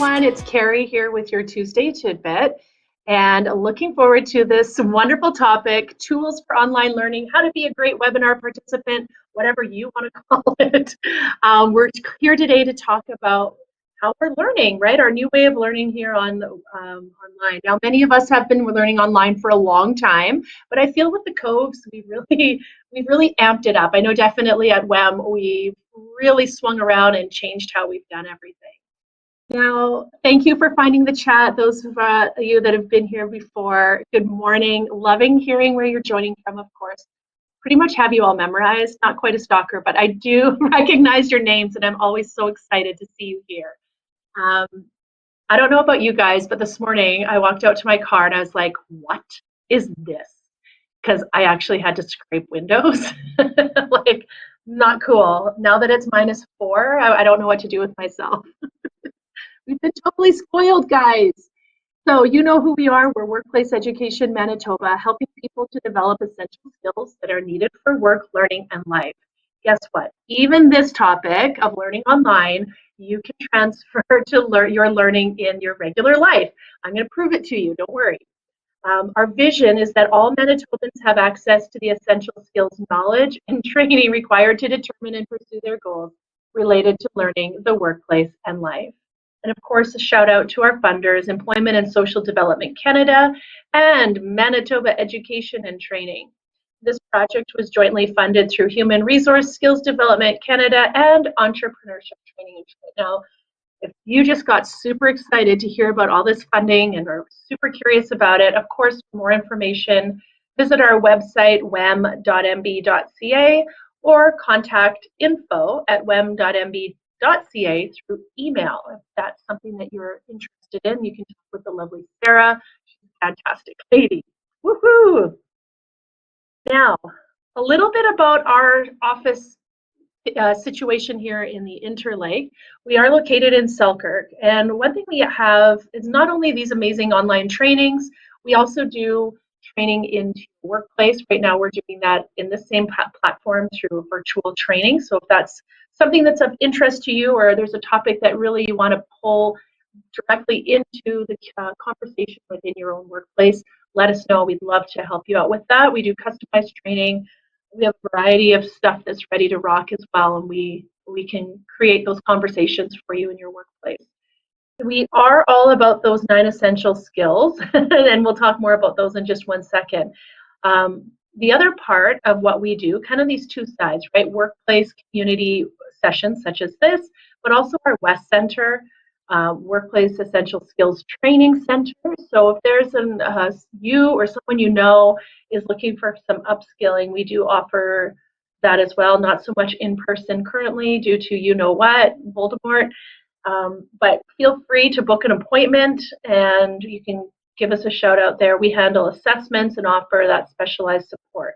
everyone. It's Carrie here with your Tuesday Tidbit, and looking forward to this wonderful topic, tools for online learning, how to be a great webinar participant, whatever you want to call it. We're here today to talk about how we're learning, right? Our new way of learning here on online. Now, many of us have been learning online for a long time, but I feel with the COVES, we've really amped it up. I know definitely at WEM, we've really swung around and changed how we've done everything. Now, thank you for finding the chat. Those of you that have been here before, good morning. Loving hearing where you're joining from, of course. Pretty much have you all memorized, not quite a stalker, but I do recognize your names, and I'm always so excited to see you here. I don't know about you guys, but this morning I walked out to my car and I was like, what is this? Because I actually had to scrape windows. Like, not cool. Now that it's -4, I don't know what to do with myself. We've been totally spoiled, guys. So you know who we are. We're Workplace Education Manitoba, helping people to develop essential skills that are needed for work, learning, and life. Guess what? Even this topic of learning online, you can transfer to your learning in your regular life. I'm going to prove it to you. Don't worry. Our vision is that all Manitobans have access to the essential skills, knowledge, and training required to determine and pursue their goals related to learning, the workplace, and life. And of course, a shout out to our funders, Employment and Social Development Canada and Manitoba Education and Training. This project was jointly funded through Human Resource Skills Development Canada and Entrepreneurship Training and Training. Now, if you just got super excited to hear about all this funding and are super curious about it, of course, for more information, visit our website, wem.mb.ca, or contact info@wem.mb.ca through email. If that's something that you're interested in, you can talk with the lovely Sarah. She's a fantastic lady. Woohoo! Now, a little bit about our office situation here in the Interlake. We are located in Selkirk, and one thing we have is not only these amazing online trainings, we also do training in workplace. Right now we're doing that in the same platform through virtual training. So if that's something that's of interest to you, or there's a topic that really you want to pull directly into the conversation within your own workplace, let us know. We'd love to help you out with that. We do customized training. We have a variety of stuff that's ready to rock as well, and we can create those conversations for you in your workplace. We are all about those 9 essential skills, and we'll talk more about those in just one second. The other part of what we do, kind of these two sides, right? Workplace community sessions such as this, but also our West Center, Workplace Essential Skills Training Center. So if there's you or someone you know is looking for some upskilling, we do offer that as well. Not so much in person currently due to you know what, Voldemort. But feel free to book an appointment and you can give us a shout out there. We handle assessments and offer that specialized support.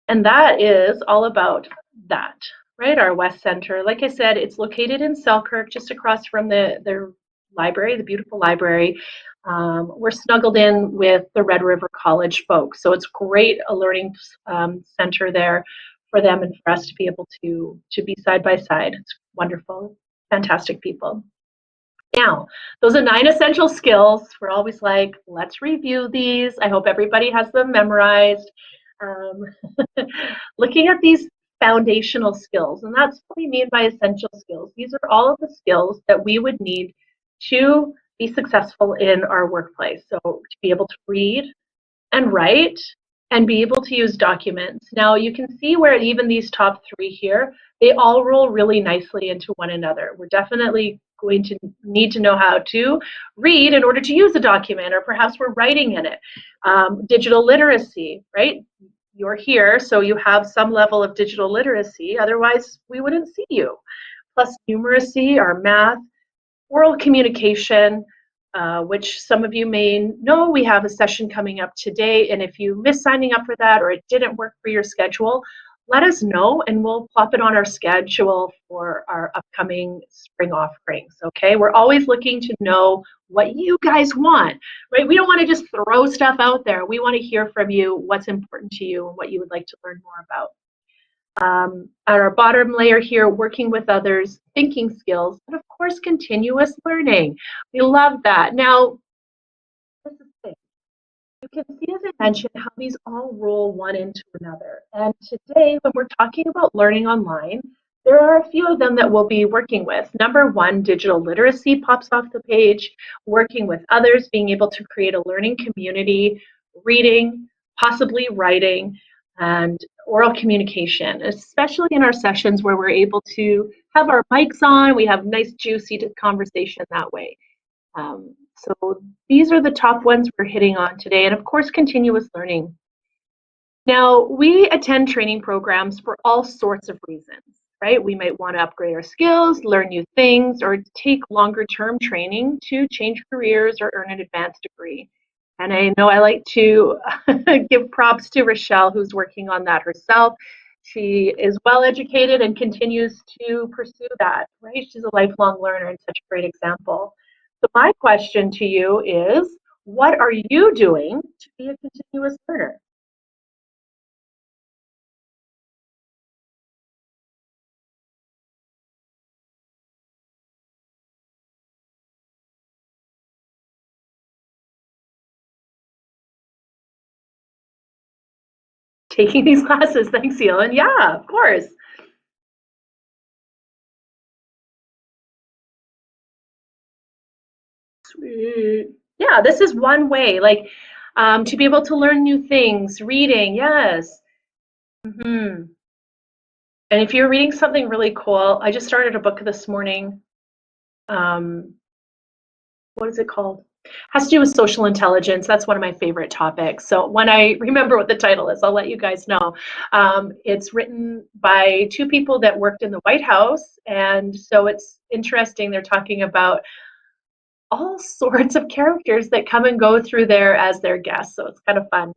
And that is all about that, right? Our West Center. Like I said, it's located in Selkirk, just across from the library, the beautiful library. We're snuggled in with the Red River College folks. So it's great, a learning center there for them and for us to be able to be side by side. It's wonderful. Fantastic people. Now, those are 9 essential skills. We're always like, let's review these. I hope everybody has them memorized. Looking at these foundational skills, and that's what we mean by essential skills. These are all of the skills that we would need to be successful in our workplace. So to be able to read and write and be able to use documents. Now you can see where even these top 3 here, they all roll really nicely into one another. We're definitely going to need to know how to read in order to use a document, or perhaps we're writing in it. Digital literacy, right? You're here, so you have some level of digital literacy, otherwise we wouldn't see you. Plus numeracy, or math, oral communication, which some of you may know we have a session coming up today, and if you missed signing up for that or it didn't work for your schedule, let us know and we'll plop it on our schedule for our upcoming spring offerings, okay? We're always looking to know what you guys want, right? We don't want to just throw stuff out there. We want to hear from you what's important to you and what you would like to learn more about. At our bottom layer here, working with others, thinking skills, and of course, continuous learning. We love that. Now, this is the thing. You can see, as I mentioned, how these all roll one into another. And today, when we're talking about learning online, there are a few of them that we'll be working with. Number one, digital literacy pops off the page, working with others, being able to create a learning community, reading, possibly writing, and oral communication, especially in our sessions where we're able to have our mics on, we have nice, juicy conversation that way. So these are the top ones we're hitting on today, and of course, continuous learning. Now, we attend training programs for all sorts of reasons, right? We might want to upgrade our skills, learn new things, or take longer term training to change careers or earn an advanced degree. And I know I like to give props to Rochelle, who's working on that herself. She is well educated and continues to pursue that, right? She's a lifelong learner and such a great example. So my question to you is, what are you doing to be a continuous learner? Taking these classes. Thanks, Elin. Yeah, of course. Sweet. Yeah, this is one way, like to be able to learn new things, reading, yes. Hmm. And if you're reading something really cool, I just started a book this morning. Um, what is it called? Has to do with social intelligence. That's one of my favorite topics. So when I remember what the title is, I'll let you guys know. It's written by two people that worked in the White House, and so it's interesting. They're talking about all sorts of characters that come and go through there as their guests. So it's kind of fun.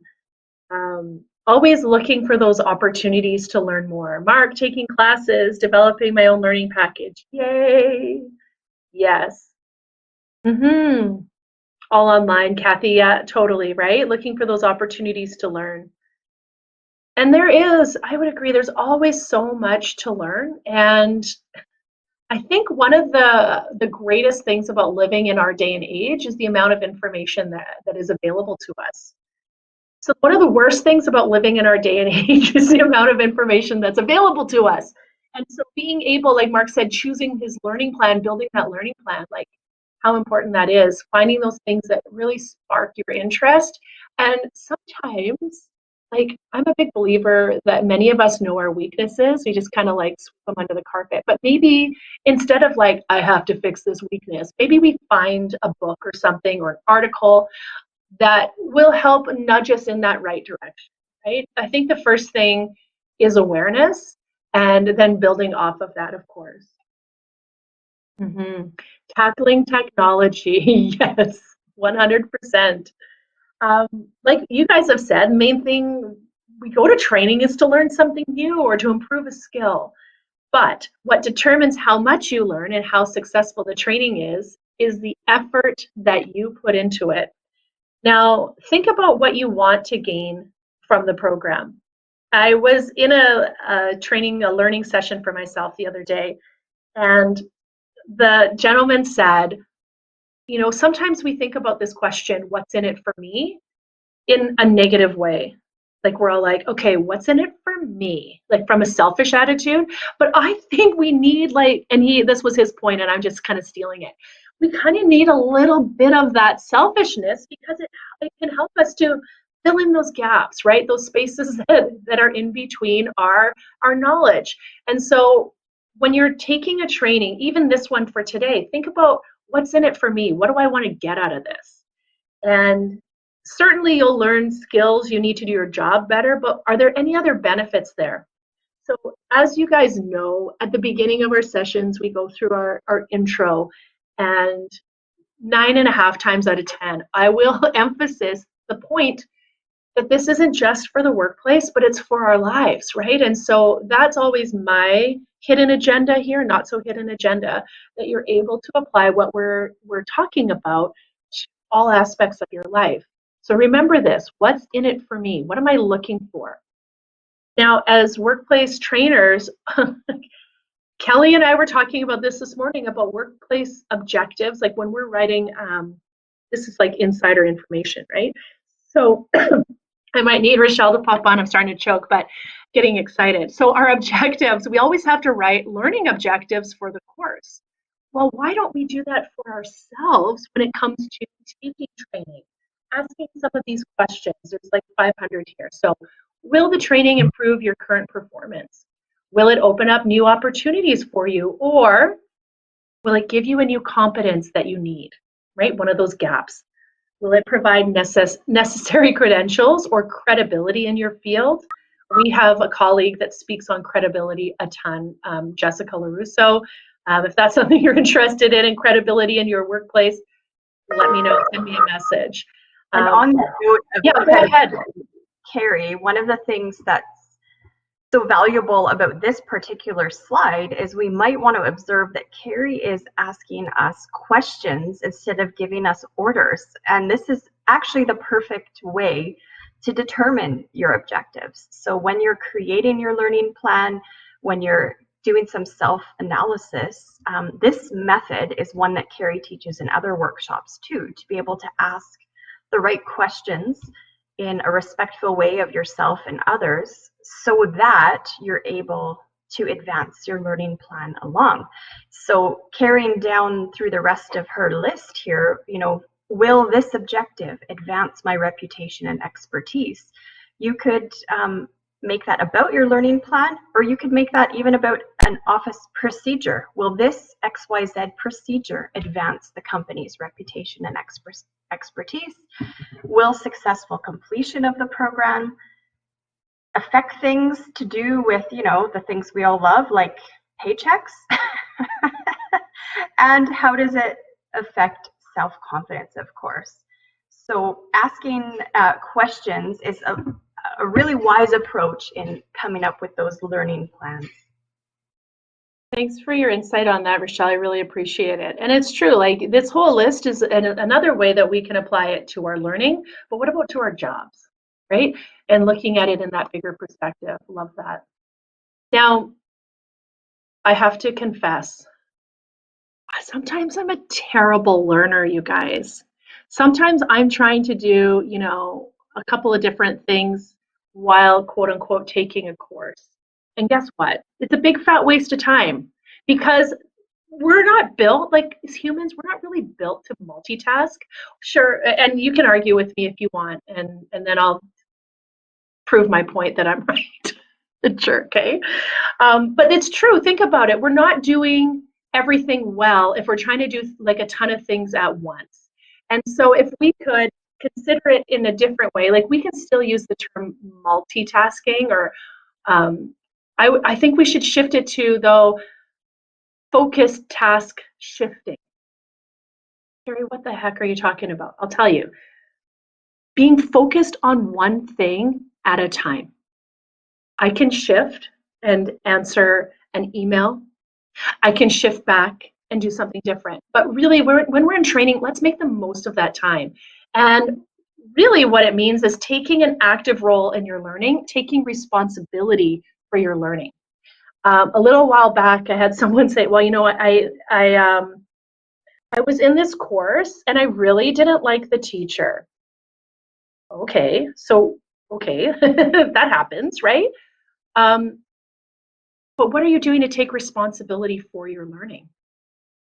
Always looking for those opportunities to learn more. Mark, taking classes, developing my own learning package. Yay! Yes. Mm-hmm. All online, Kathy. Yeah, totally, right? Looking for those opportunities to learn. And there is, I would agree, there's always so much to learn. And I think one of the greatest things about living in our day and age is the amount of information that is available to us. So one of the worst things about living in our day and age is the amount of information that's available to us. And so being able, like Mark said, choosing his learning plan, building that learning plan, like how important that is, finding those things that really spark your interest. And sometimes, like I'm a big believer that many of us know our weaknesses. We just kind of like sweep them under the carpet. But maybe instead of like, I have to fix this weakness, maybe we find a book or something or an article that will help nudge us in that right direction, right? I think the first thing is awareness and then building off of that, of course. Mm-hmm. Tackling technology, yes, 100%. Um, like you guys have said, main thing we go to training is to learn something new or to improve a skill. But what determines how much you learn and how successful the training is the effort that you put into it. Now, think about what you want to gain from the program. I was in a learning session for myself the other day, and the gentleman said, you know, sometimes we think about this question, what's in it for me, in a negative way. Like we're all like, okay, what's in it for me? Like from a selfish attitude. But I think we need like, and this was his point, and I'm just kind of stealing it. We kind of need a little bit of that selfishness because it can help us to fill in those gaps, right? Those spaces that are in between our knowledge. And so when you're taking a training, even this one for today, think about what's in it for me? What do I want to get out of this? And certainly you'll learn skills you need to do your job better, but are there any other benefits there? So as you guys know, at the beginning of our sessions, we go through our intro, and 9.5 times out of 10, I will emphasize the point that this isn't just for the workplace, but it's for our lives, right? And so that's always my hidden agenda here, not so hidden agenda, that you're able to apply what we're talking about to all aspects of your life. So remember this, what's in it for me? What am I looking for? Now, as workplace trainers, Kelly and I were talking about this morning about workplace objectives. Like when we're writing, this is like insider information, right? So I might need Rochelle to pop on. I'm starting to choke, but getting excited. So our objectives, we always have to write learning objectives for the course. Well, why don't we do that for ourselves when it comes to taking training? Asking some of these questions. There's like 500 here. So, will the training improve your current performance? Will it open up new opportunities for you? Or will it give you a new competence that you need, right? One of those gaps. Will it provide necessary credentials or credibility in your field? We have a colleague that speaks on credibility a ton, Jessica LaRusso. If that's something you're interested in credibility in your workplace, let me know, send me a message. And on the note of yeah, go ahead. Carrie, one of the things that's so valuable about this particular slide is we might want to observe that Carrie is asking us questions instead of giving us orders. And this is actually the perfect way to determine your objectives. So when you're creating your learning plan, when you're doing some self-analysis, this method is one that Carrie teaches in other workshops too, to be able to ask the right questions in a respectful way of yourself and others so that you're able to advance your learning plan along. So carrying down through the rest of her list here, you know, will this objective advance my reputation and expertise? You could make that about your learning plan, or you could make that even about an office procedure. Will this XYZ procedure advance the company's reputation and expertise? Will successful completion of the program affect things to do with, you know, the things we all love, like paychecks? And how does it affect self-confidence, of course? So asking questions is a really wise approach in coming up with those learning plans. Thanks for your insight on that, Rochelle. I really appreciate it. And it's true, like this whole list is another way that we can apply it to our learning, but what about to our jobs, right? And looking at it in that bigger perspective. Love that. Now, I have to confess, sometimes I'm a terrible learner, you guys. Sometimes I'm trying to do, you know, a couple of different things while quote unquote taking a course. And guess what? It's a big fat waste of time because we're not built, like as humans, we're not really built to multitask. Sure, and you can argue with me if you want, and then I'll prove my point that I'm right. Sure, okay. But it's true. Think about it. We're not doing everything well if we're trying to do like a ton of things at once. And so if we could consider it in a different way, like we can still use the term multitasking, or I think we should shift it to, though, focused task shifting. Carrie, what the heck are you talking about? I'll tell you. Being focused on one thing at a time. I can shift and answer an email. I can shift back and do something different. But really, when we're in training, let's make the most of that time. And really what it means is taking an active role in your learning, taking responsibility for your learning. A little while back, I had someone say, well, you know what, I was in this course and I really didn't like the teacher. Okay, so, okay, that happens, right? But what are you doing to take responsibility for your learning?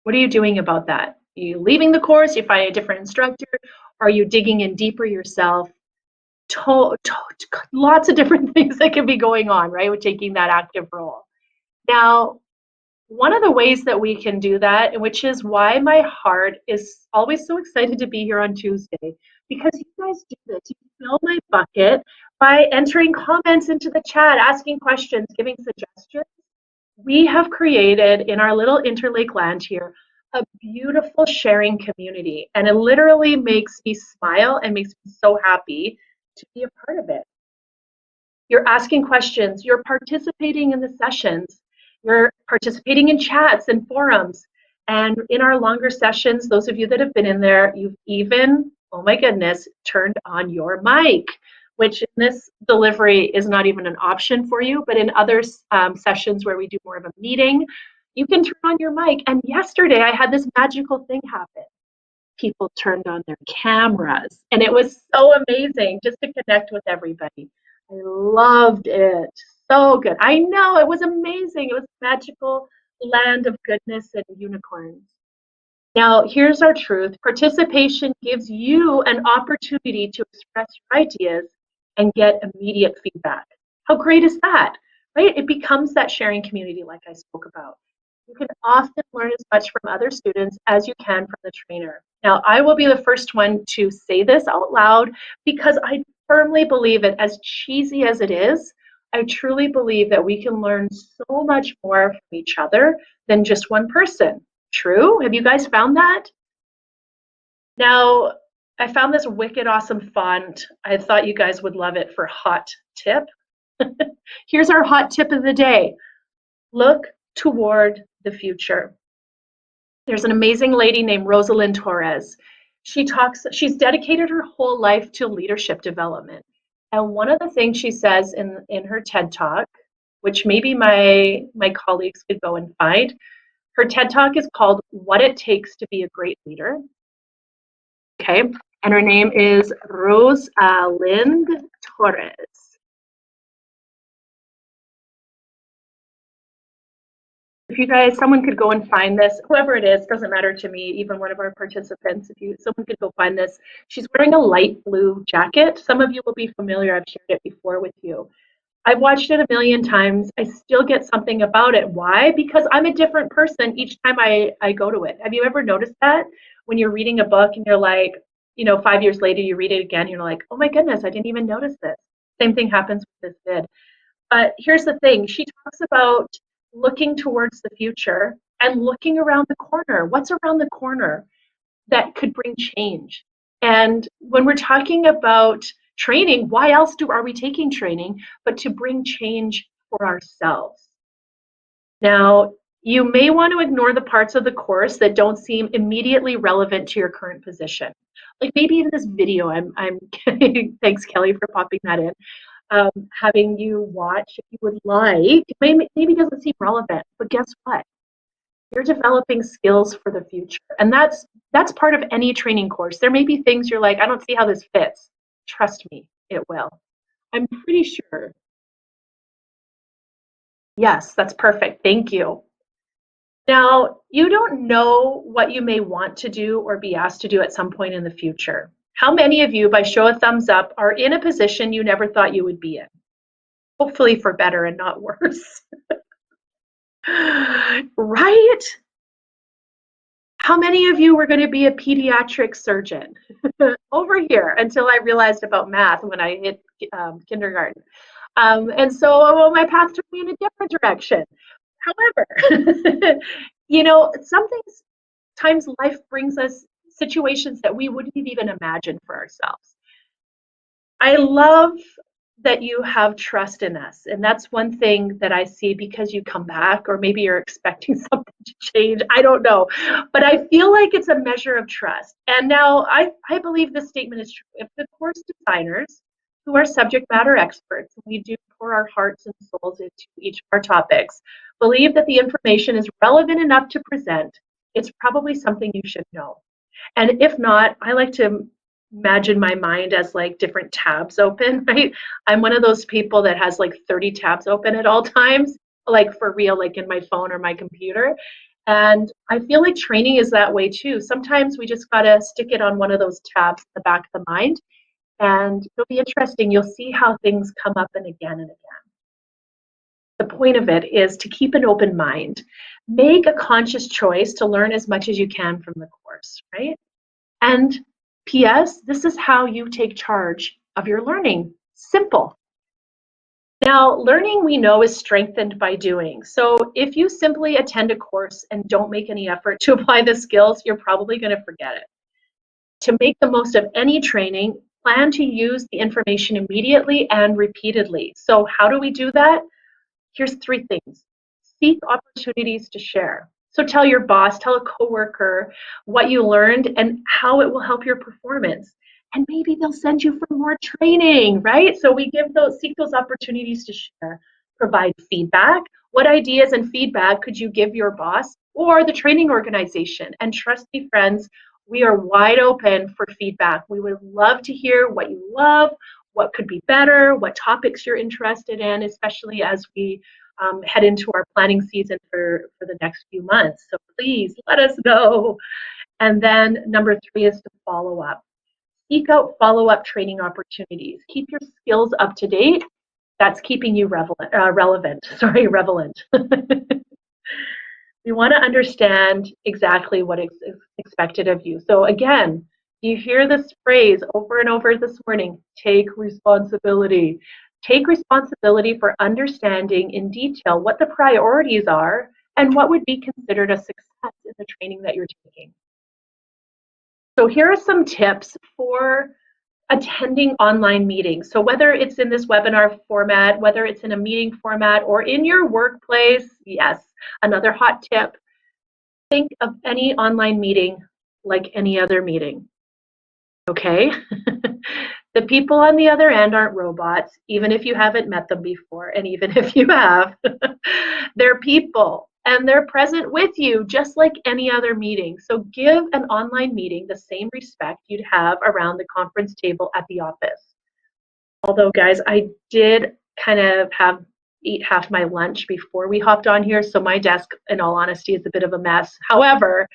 What are you doing about that? Are you leaving the course? You find a different instructor? Are you digging in deeper yourself? Lots of different things that can be going on, right, with taking that active role. Now, one of the ways that we can do that, which is why my heart is always so excited to be here on Tuesday, because you guys do this. You fill my bucket by entering comments into the chat, asking questions, giving suggestions. We have created in our little Interlake land here a beautiful sharing community, and it literally makes me smile and makes me so happy to be a part of it. You're asking questions, you're participating in the sessions, you're participating in chats and forums, and in our longer sessions, those of you that have been in there, you've even, oh my goodness, turned on your mic. which in this delivery is not even an option for you, but in other sessions where we do more of a meeting, you can turn on your mic. And yesterday I had this magical thing happen. People turned on their cameras, and it was so amazing just to connect with everybody. I loved it. So good. I know, it was amazing. It was a magical land of goodness and unicorns. Now, here's our truth. Participation gives you an opportunity to express your ideas and get immediate feedback. How great is that, right? It becomes that sharing community like I spoke about. You can often learn as much from other students as you can from the trainer. Now, I will be the first one to say this out loud because I firmly believe it, as cheesy as it is, I truly believe that we can learn so much more from each other than just one person. True? Have you guys found that? Now, I found this wicked awesome font. I thought you guys would love it for hot tip. Here's our hot tip of the day. Look toward the future. There's an amazing lady named Rosalind Torres. She's dedicated her whole life to leadership development. And one of the things she says in her TED Talk, which maybe my colleagues could go and find, her TED Talk is called What It Takes to Be a Great Leader. Okay, and her name is Rosalind Torres. If you guys, someone could go and find this, whoever it is, doesn't matter to me, even one of our participants, someone could go find this. She's wearing a light blue jacket. Some of you will be familiar, I've shared it before with you. I've watched it a million times. I still get something about it. Why? Because I'm a different person each time I go to it. Have you ever noticed that? When you're reading a book and you're like, 5 years later, you read it again, you're like, oh my goodness, I didn't even notice this. Same thing happens with this vid. But here's the thing. She talks about looking towards the future and looking around the corner. What's around the corner that could bring change? And when we're talking about training, why else are we taking training but to bring change for ourselves? Now, you may want to ignore the parts of the course that don't seem immediately relevant to your current position. Like maybe in this video, I'm thanks Kelly for popping that in. Having you watch if you would like, maybe doesn't seem relevant, but guess what? You're developing skills for the future. And that's part of any training course. There may be things you're like, I don't see how this fits. Trust me, it will. I'm pretty sure. Yes, that's perfect. Thank you. Now, you don't know what you may want to do or be asked to do at some point in the future. How many of you, by show of thumbs up, are in a position you never thought you would be in? Hopefully for better and not worse. Right? How many of you were going to be a pediatric surgeon? Over here, until I realized about math when I hit kindergarten. And so my path took me in a different direction. However, sometimes life brings us situations that we wouldn't even imagine for ourselves. I love that you have trust in us. And that's one thing that I see because you come back, or maybe you're expecting something to change. I don't know. But I feel like it's a measure of trust. And now I believe this statement is true. If the course designers, who are subject matter experts, we do pour our hearts and souls into each of our topics, believe that the information is relevant enough to present, it's probably something you should know. And if not, I like to imagine my mind as like different tabs open, right? I'm one of those people that has like 30 tabs open at all times, like for real, like in my phone or my computer. And I feel like training is that way too. Sometimes we just gotta stick it on one of those tabs in the back of the mind, and it'll be interesting. You'll see how things come up and again and again. The point of it is to keep an open mind. Make a conscious choice to learn as much as you can from the course, right? And P.S., this is how you take charge of your learning. Simple. Now, learning, we know, is strengthened by doing. So if you simply attend a course and don't make any effort to apply the skills, you're probably going to forget it. To make the most of any training, plan to use the information immediately and repeatedly. So how do we do that? Here's 3 things. Seek opportunities to share. So tell your boss, tell a coworker what you learned and how it will help your performance. and maybe they'll send you for more training, right? So we seek those opportunities to share, provide feedback. What ideas and feedback could you give your boss or the training organization? And trust me, friends, we are wide open for feedback. We would love to hear what you love, what could be better, what topics you're interested in, especially as we head into our planning season for the next few months. So please let us know. And then number 3 is to follow up. Seek out follow-up training opportunities. Keep your skills up to date. That's keeping you relevant. We want to understand exactly what is expected of you. So again, you hear this phrase over and over this morning, take responsibility. Take responsibility for understanding in detail what the priorities are and what would be considered a success in the training that you're taking. So here are some tips for attending online meetings. So whether it's in this webinar format, whether it's in a meeting format, or in your workplace, yes, another hot tip, think of any online meeting like any other meeting, okay? The people on the other end aren't robots, even if you haven't met them before, and even if you have. They're people, and they're present with you just like any other meeting. So give an online meeting the same respect you'd have around the conference table at the office. Although, guys, I did kind of eat half my lunch before we hopped on here, so my desk, in all honesty, is a bit of a mess. However,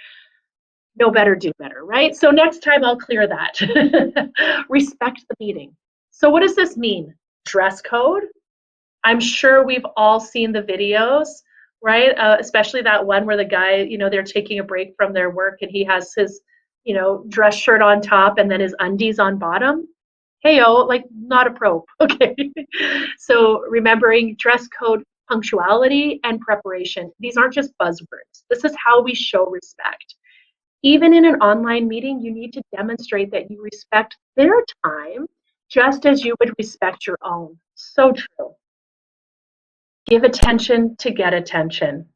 know better, do better, right? So next time I'll clear that. Respect the meeting. So what does this mean? Dress code? I'm sure we've all seen the videos, right? Especially that one where the guy, they're taking a break from their work and he has his, dress shirt on top and then his undies on bottom. Heyo, like not a pro, okay? So remembering dress code, punctuality, and preparation. These aren't just buzzwords. This is how we show respect. Even in an online meeting, you need to demonstrate that you respect their time just as you would respect your own. So true. Give attention to get attention.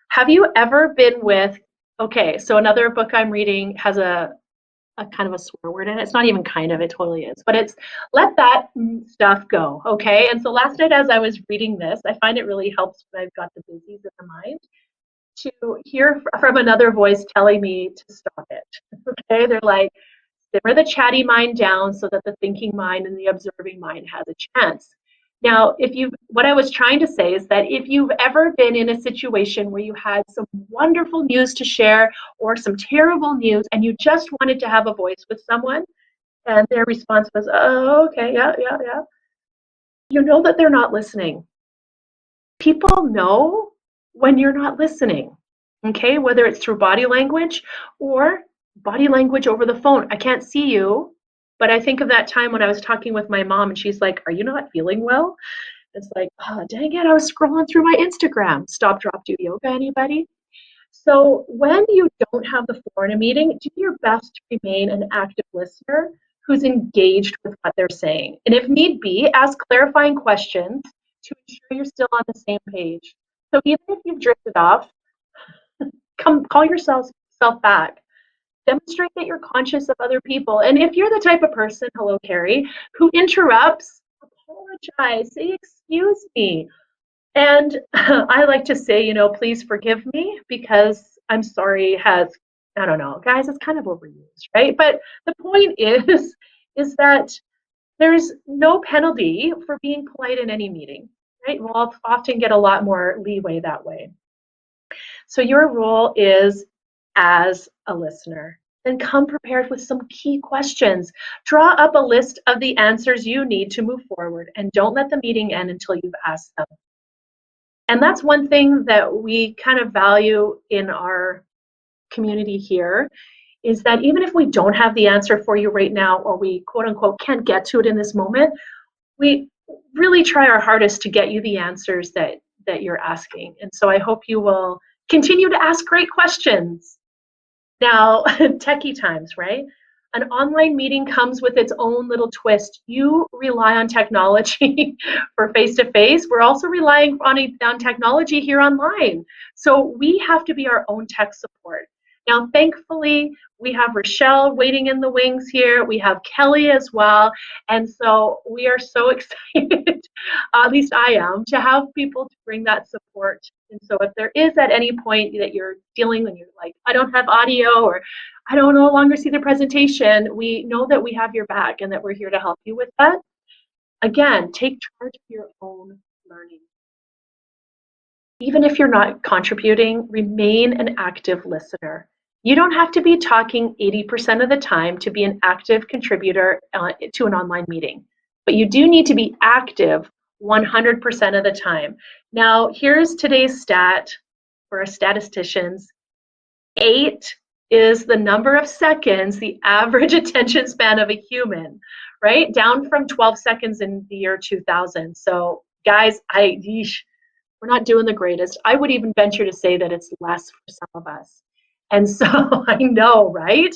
Have you ever been with, okay, so another book I'm reading has a kind of a swear word in it. It's not even kind of, it totally is. But it's let that stuff go, okay? And so last night as I was reading this, I find it really helps when I've got the busies in the mind to hear from another voice telling me to stop it, okay? They're like, simmer the chatty mind down so that the thinking mind and the observing mind has a chance. Now, what I was trying to say is that if you've ever been in a situation where you had some wonderful news to share or some terrible news and you just wanted to have a voice with someone and their response was, oh, okay, yeah, you know that they're not listening. People know when you're not listening, okay? Whether it's through body language or body language over the phone. I can't see you, but I think of that time when I was talking with my mom and she's like, are you not feeling well? It's like, oh, dang it, I was scrolling through my Instagram. Stop, drop, do yoga, anybody? So when you don't have the floor in a meeting, do your best to remain an active listener who's engaged with what they're saying. And if need be, ask clarifying questions to ensure you're still on the same page. So even if you've drifted off, call yourself back. Demonstrate that you're conscious of other people. And if you're the type of person, hello, Carrie, who interrupts, apologize, say, excuse me. And I like to say, please forgive me because I'm sorry I don't know, guys, it's kind of overused, right? But the point is that there's no penalty for being polite in any meeting, right? We'll often get a lot more leeway that way. So your role is as a listener. Then come prepared with some key questions. Draw up a list of the answers you need to move forward and don't let the meeting end until you've asked them. And that's one thing that we kind of value in our community here is that even if we don't have the answer for you right now or we quote unquote can't get to it in this moment, we really try our hardest to get you the answers that you're asking. And so I hope you will continue to ask great questions. Now, techie times, right? An online meeting comes with its own little twist. You rely on technology for face-to-face. We're also relying on technology here online. So we have to be our own tech support. Now, thankfully, we have Rochelle waiting in the wings here. We have Kelly as well. And so we are so excited, at least I am, to have people to bring that support. And so if there is at any point that you're dealing and you're like, I don't have audio or I don't no longer see the presentation, we know that we have your back and that we're here to help you with that. Again, take charge of your own learning. Even if you're not contributing, remain an active listener. You don't have to be talking 80% of the time to be an active contributor to an online meeting, but you do need to be active 100% of the time. Now, here's today's stat for our statisticians. 8 is the number of seconds, the average attention span of a human, right? Down from 12 seconds in the year 2000. So guys, we're not doing the greatest. I would even venture to say that it's less for some of us. And so I know, right?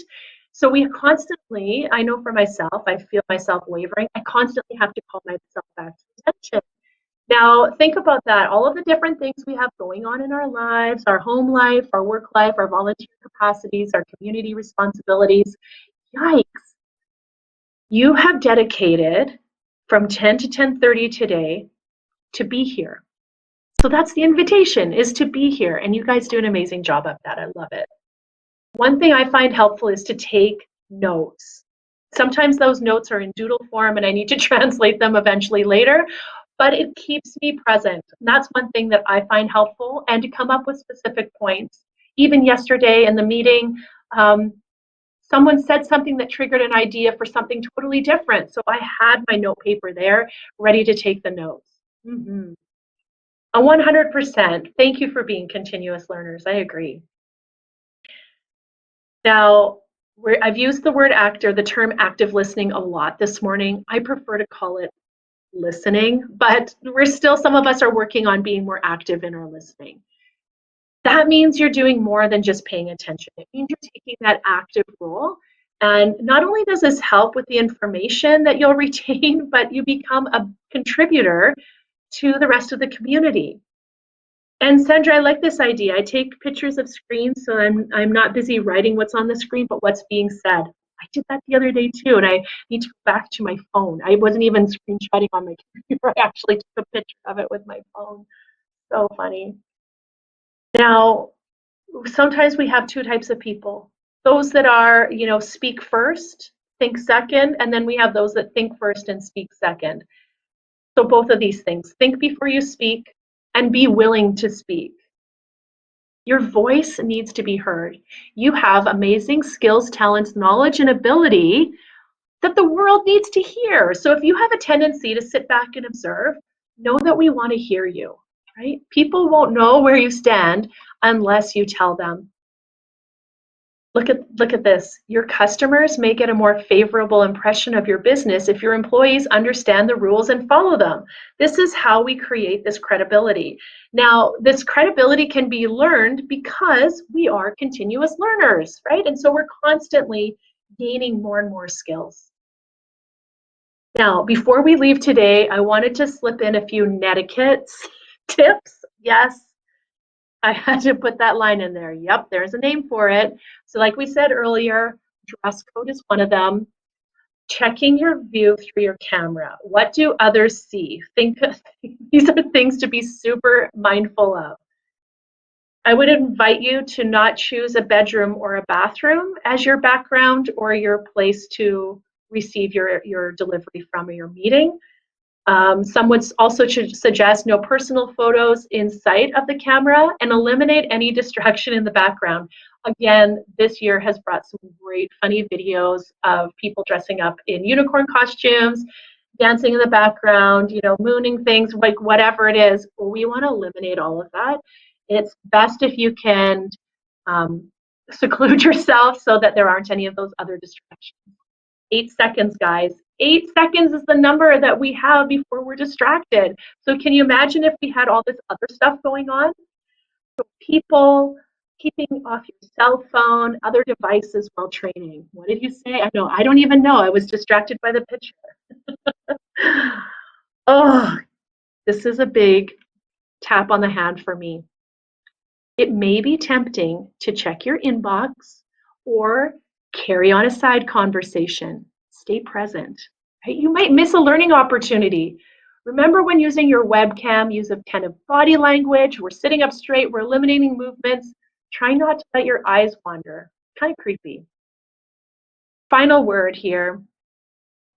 So we constantly, I know for myself, I feel myself wavering. I constantly have to call myself back to attention. Now, think about that. All of the different things we have going on in our lives, our home life, our work life, our volunteer capacities, our community responsibilities. Yikes. You have dedicated from 10 to 10:30 today to be here. So that's the invitation, is to be here. And you guys do an amazing job of that. I love it. One thing I find helpful is to take notes. Sometimes those notes are in doodle form and I need to translate them eventually later, but it keeps me present. And that's one thing that I find helpful, and to come up with specific points. Even yesterday in the meeting, someone said something that triggered an idea for something totally different. So I had my note paper there ready to take the notes. Mm-hmm. 100%. Thank you for being continuous learners. I agree. Now, I've used the term active listening a lot this morning. I prefer to call it listening, but some of us are working on being more active in our listening. That means you're doing more than just paying attention. It means you're taking that active role. And not only does this help with the information that you'll retain, but you become a contributor to the rest of the community. And Sandra, I like this idea. I take pictures of screens, so I'm not busy writing what's on the screen, but what's being said. I did that the other day too, and I need to go back to my phone. I wasn't even screenshotting on my computer. I actually took a picture of it with my phone. So funny. Now, sometimes we have two types of people. Those that are, speak first, think second, and then we have those that think first and speak second. So both of these things, think before you speak and be willing to speak. Your voice needs to be heard. You have amazing skills, talents, knowledge, and ability that the world needs to hear. So if you have a tendency to sit back and observe, know that we want to hear you, right? People won't know where you stand unless you tell them. Look at this. Your customers may get a more favorable impression of your business if your employees understand the rules and follow them. This is how we create this credibility. Now, this credibility can be learned because we are continuous learners, right? And so we're constantly gaining more and more skills. Now, before we leave today, I wanted to slip in a few netiquette tips. Yes, I had to put that line in there. Yep, there's a name for it. So like we said earlier, dress code is one of them. Checking your view through your camera. What do others see? These are things to be super mindful of. I would invite you to not choose a bedroom or a bathroom as your background or your place to receive your delivery from or your meeting. Some would also suggest no personal photos in sight of the camera and eliminate any distraction in the background. Again, this year has brought some great funny videos of people dressing up in unicorn costumes, dancing in the background, mooning things, like whatever it is. We want to eliminate all of that. It's best if you can seclude yourself so that there aren't any of those other distractions. 8 seconds, guys. 8 seconds is the number that we have before we're distracted. So can you imagine if we had all this other stuff going on? So people keeping off your cell phone, other devices while training. What did you say? I don't even know. I was distracted by the picture. Oh, this is a big tap on the hand for me. It may be tempting to check your inbox or carry on a side conversation. Stay present. Right? You might miss a learning opportunity. Remember when using your webcam, use a kind of body language. We're sitting up straight, we're eliminating movements. Try not to let your eyes wander. Kind of creepy. Final word here.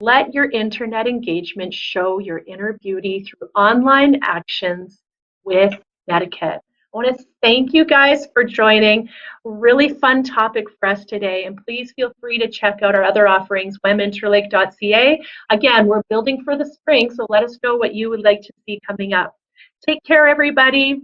Let your internet engagement show your inner beauty through online actions with Netiquette. I want to thank you guys for joining. Really fun topic for us today. And please feel free to check out our other offerings, wominterlake.ca. Again, we're building for the spring, so let us know what you would like to see coming up. Take care, everybody.